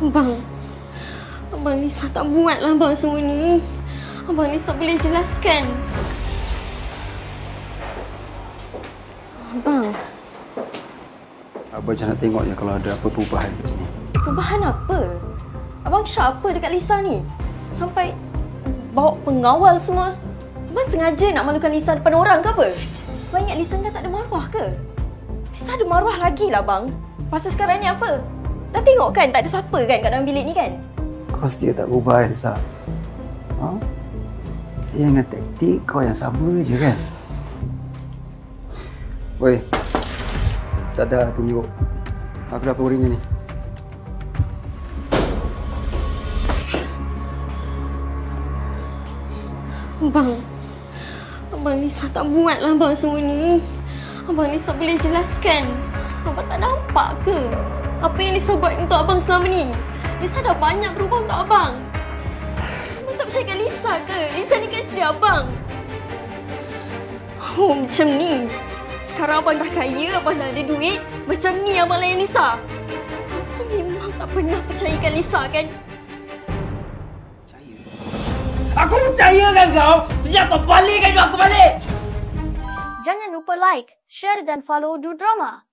Abang, Abang Lisa tak buatlah abang semua ni. Abang Lisa boleh jelaskan. Abang. Abang macam nak tengok je kalau ada apa perubahan kat sini. Perubahan apa? Abang syak apa dekat Lisa ni? Sampai bawa pengawal semua. Abang sengaja nak malukan Lisa depan orang ke apa? Abang ingat Lisa dah tak ada maruah ke? Lisa ada maruah lagi lah bang. Pasal sekarang ni apa? Dah tengok kan tak ada siapa kan kat dalam bilik ni kan? Kau setia tak berubah, Elsa? Ha? Setia dengan taktik kau yang sama je kan? Woi, tak ada tunjuk. Aku dah pouringnya ni. Abang Lisa tak buatlah abang semua ni. Abang Lisa boleh jelaskan. Abang tak nampak ke? Apa yang Lisa buat untuk abang selama ni? Lisa dah banyak berubah untuk abang. Abang tak percaya kat Lisa ke? Lisa ni kan isteri abang. Oh, macam ni. Sekarang abang dah kaya, abang dah ada duit. Macam ni abang layan Lisa. Abang memang tak pernah percayakan Lisa kan? Aku percayakan kau sejak kau balikkan aku balik. Jangan lupa like, share dan follow Du Drama.